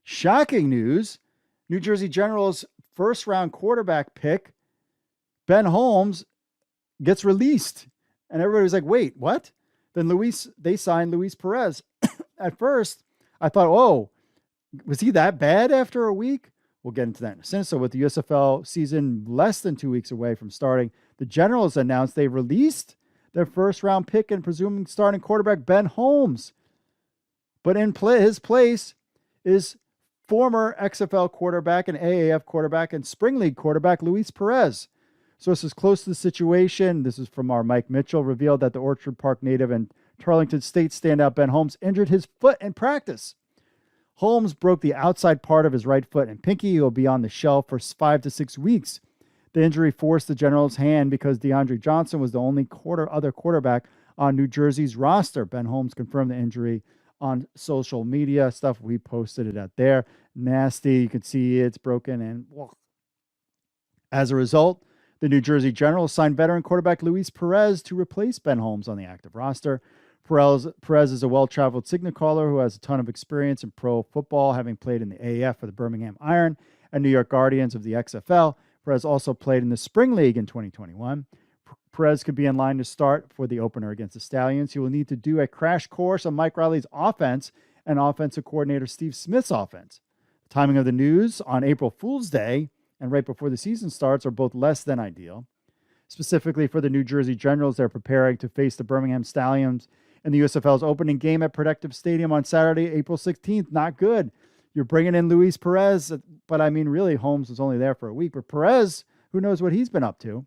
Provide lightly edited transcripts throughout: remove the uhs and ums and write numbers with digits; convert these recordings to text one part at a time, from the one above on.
Shocking news. New Jersey Generals first round quarterback pick, Ben Holmes, gets released. And everybody was like, wait, what? Then they signed Luis Perez. At first, I thought, oh, was he that bad after a week? We'll get into that in a second. So with the USFL season less than 2 weeks away from starting, the Generals announced they released their first round pick and presuming starting quarterback Ben Holmes. But in his place is former XFL quarterback and AAF quarterback and Spring League quarterback Luis Perez. Sources close to the situation, this is from our Mike Mitchell, revealed that the Orchard Park native and Tarleton State standout Ben Holmes injured his foot in practice. Holmes broke the outside part of his right foot and pinky. He will be on the shelf for 5 to 6 weeks. The injury forced the Generals' hand because DeAndre Johnson was the only other quarterback on New Jersey's roster. Ben Holmes confirmed the injury on social media stuff. We posted it out there. Nasty. You can see it's broken. And as a result, the New Jersey Generals signed veteran quarterback Luis Perez to replace Ben Holmes on the active roster. Perez is a well-traveled signal caller who has a ton of experience in pro football, having played in the AAF for the Birmingham Iron and New York Guardians of the XFL. Perez also played in the Spring League in 2021. Perez could be in line to start for the opener against the Stallions. He will need to do a crash course on Mike Riley's offense and offensive coordinator Steve Smith's offense. The timing of the news on April Fool's Day and right before the season starts are both less than ideal. Specifically for the New Jersey Generals, they're preparing to face the Birmingham Stallions in the USFL's opening game at Protective Stadium on Saturday, April 16th. Not good. You're bringing in Luis Perez, but I mean, really, Holmes was only there for a week. But Perez, who knows what he's been up to?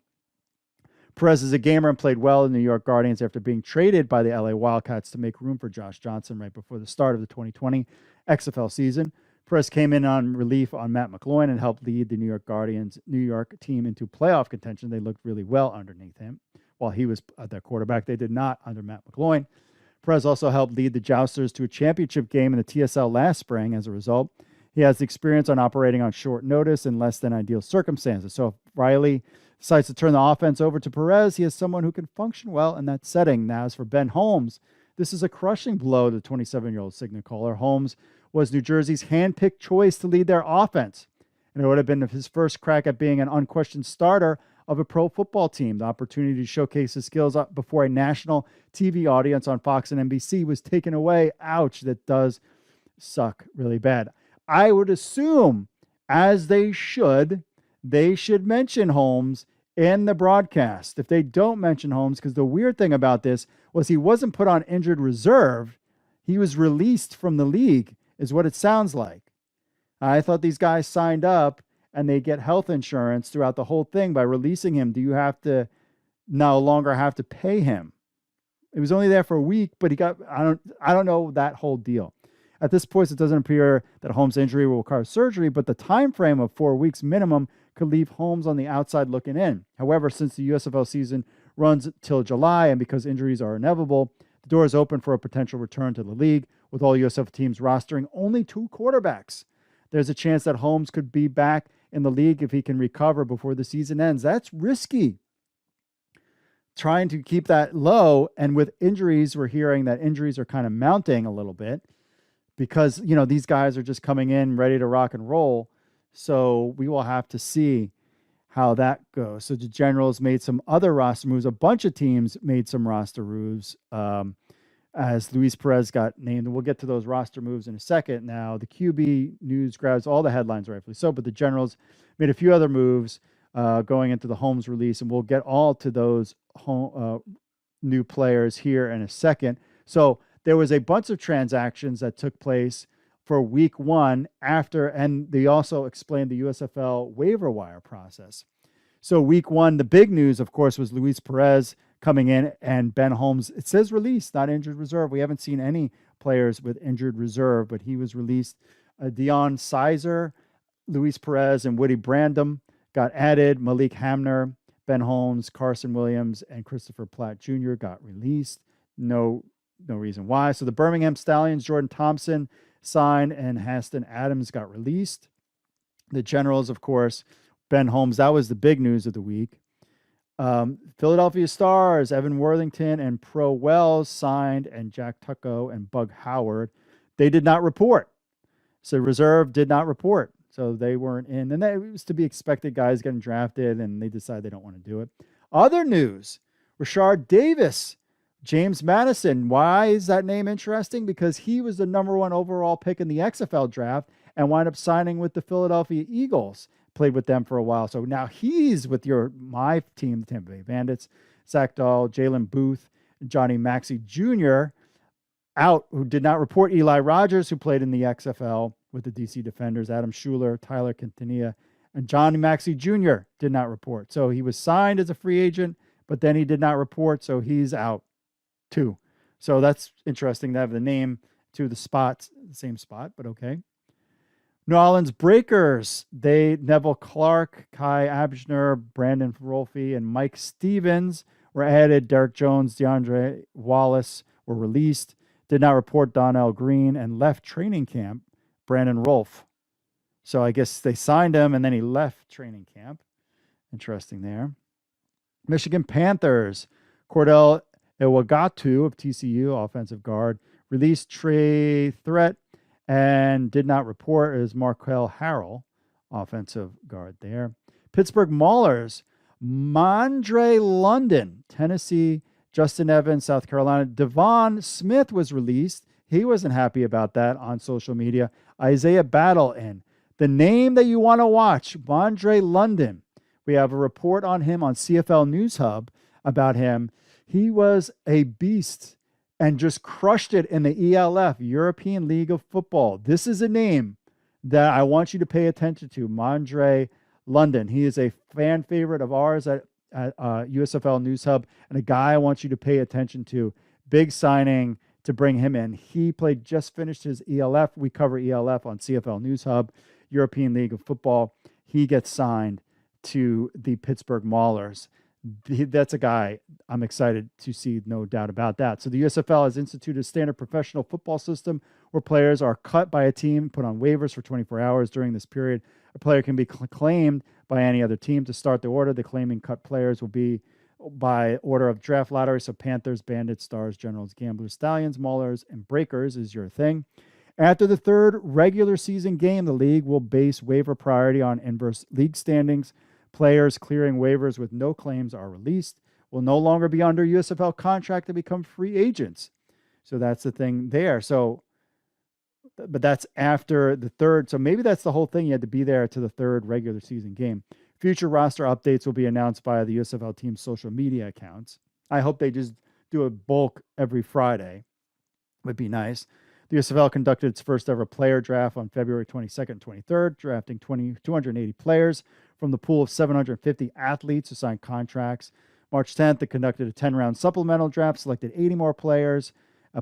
Perez is a gamer and played well in the New York Guardians after being traded by the LA Wildcats to make room for Josh Johnson right before the start of the 2020 XFL season. Perez came in on relief on Matt McGloin and helped lead the New York Guardians New York team into playoff contention. They looked really well underneath him while he was their quarterback. They did not under Matt McGloin. Perez also helped lead the Jousters to a championship game in the TSL last spring. As a result, he has experience on operating on short notice in less than ideal circumstances. So if Riley decides to turn the offense over to Perez, he has someone who can function well in that setting. Now, as for Ben Holmes, this is a crushing blow to the 27-year-old signal caller. Holmes was New Jersey's handpicked choice to lead their offense, and it would have been his first crack at being an unquestioned starter of a pro football team. The opportunity to showcase his skills before a national TV audience on Fox and NBC was taken away. Ouch, that does suck really bad. I would assume, as they should mention Holmes in the broadcast. If they don't mention Holmes, because the weird thing about this was he wasn't put on injured reserve. He was released from the league, is what it sounds like. I thought these guys signed up and they get health insurance throughout the whole thing by releasing him. Do you have to no longer have to pay him? It was only there for a week, but he got, I don't know that whole deal. At this point, it doesn't appear that Holmes' injury will require surgery, but the time frame of 4 weeks minimum could leave Holmes on the outside looking in. However, since the USFL season runs till July and because injuries are inevitable, the door is open for a potential return to the league, with all USFL teams rostering only 2 quarterbacks. There's a chance that Holmes could be back in the league if he can recover before the season ends. That's risky. Trying to keep that low, and with injuries, we're hearing that injuries are kind of mounting a little bit because, you know, these guys are just coming in ready to rock and roll. So we will have to see how that goes. So the Generals made some other roster moves. A bunch of teams made some roster moves as Luis Perez got named. And we'll get to those roster moves in a second. Now, the QB news grabs all the headlines, rightfully so, but the Generals made a few other moves going into the Holmes release, and we'll get all to those new players here in a second. So there was a bunch of transactions that took place for week 1 after, and they also explained the USFL waiver wire process. So week 1, the big news, of course, was Luis Perez coming in and Ben Holmes. It says released, not injured reserve. We haven't seen any players with injured reserve, but he was released. Deion Sizer, Luis Perez, and Woody Brandom got added. Malik Hamner, Ben Holmes, Carson Williams, and Christopher Platt Jr. got released. No reason why. So the Birmingham Stallions, Jordan Thompson signed, and Haston Adams got released. The Generals, of course, Ben Holmes, that was the big news of the week. Philadelphia Stars, Evan Worthington and Pro Wells signed, and Jack Tucko and Bug Howard, they did not report. So reserve did not report. So they weren't in. And that was to be expected, guys getting drafted, and they decide they don't want to do it. Other news, Rashard Davis, James Madison. Why is that name interesting? Because he was the number 1 overall pick in the XFL draft and wound up signing with the Philadelphia Eagles. Played with them for a while. So now he's with my team, the Tampa Bay Bandits. Zach Dahl, Jalen Booth, Johnny Maxey Jr. out, who did not report. Eli Rogers, who played in the XFL with the DC Defenders. Adam Schuler, Tyler Quintanilla, and Johnny Maxey Jr. did not report. So he was signed as a free agent, but then he did not report. So he's out too. So that's interesting to have the name to the spots, the same spot, but okay. New Orleans Breakers, Neville Clark, Kai Abshner, Brandon Rolfe, and Mike Stevens were added. Derek Jones, DeAndre Wallace were released. Did not report. Donnell Green, and left training camp, Brandon Rolfe. So I guess they signed him and then he left training camp. Interesting there. Michigan Panthers, Cordell Iwagatu of TCU, offensive guard, released. Trey Threat and did not report as Markel Harrell, offensive guard there. Pittsburgh Maulers, Mondre London, Tennessee, Justin Evans, South Carolina. Devon Smith was released. He wasn't happy about that on social media. Isaiah Battle in. The name that you want to watch, Mondre London. We have a report on him on CFL News Hub about him. He was a beast and just crushed it in the ELF, European League of Football. This is a name that I want you to pay attention to, Mondre London. He is a fan favorite of ours at USFL News Hub, and a guy I want you to pay attention to. Big signing to bring him in. He just finished his ELF. We cover ELF on CFL News Hub, European League of Football. He gets signed to the Pittsburgh Maulers. That's a guy I'm excited to see, no doubt about that. So the USFL has instituted a standard professional football system where players are cut by a team, put on waivers for 24 hours. During this period, a player can be claimed by any other team. To start the order, the claiming cut players will be by order of draft lottery. So Panthers, Bandits, Stars, Generals, Gamblers, Stallions, Maulers, and Breakers is your thing. After the third regular season game, the league will base waiver priority on inverse league standings. Players clearing waivers with no claims are released, will no longer be under USFL contract to become free agents. So that's the thing there. So, but that's after the third. So maybe that's the whole thing. You had to be there to the third regular season game. Future roster updates will be announced by the USFL team's social media accounts. I hope they just do a bulk every Friday. Would be nice. The USFL conducted its first ever player draft on February 22nd and 23rd, drafting 280 players from the pool of 750 athletes who signed contracts. March 10th, they conducted a 10-round supplemental draft, selected 80 more players.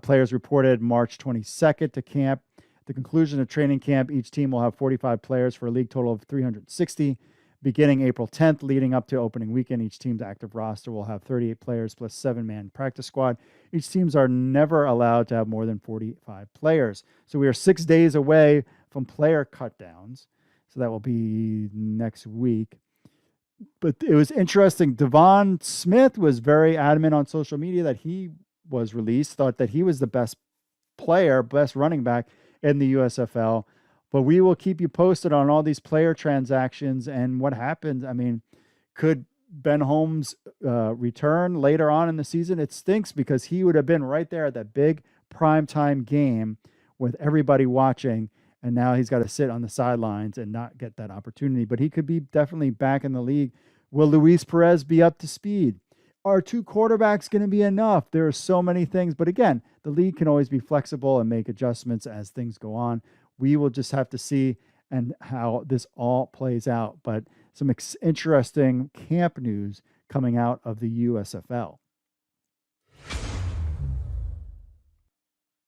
Players reported March 22nd to camp. At the conclusion of training camp, each team will have 45 players for a league total of 360. Beginning April 10th, leading up to opening weekend, each team's active roster will have 38 players plus 7-man practice squad. Each teams are never allowed to have more than 45 players. So we are 6 days away from player cutdowns. So that will be next week. But it was interesting. Devon Smith was very adamant on social media that he was released, thought that he was the best player, best running back in the USFL. But we will keep you posted on all these player transactions and what happens. I mean, could Ben Holmes return later on in the season? It stinks because he would have been right there at that big primetime game with everybody watching. And now he's got to sit on the sidelines and not get that opportunity. But he could be definitely back in the league. Will Luis Perez be up to speed? Are 2 quarterbacks going to be enough? There are so many things. But again, the league can always be flexible and make adjustments as things go on. We will just have to see and how this all plays out. But some interesting camp news coming out of the USFL.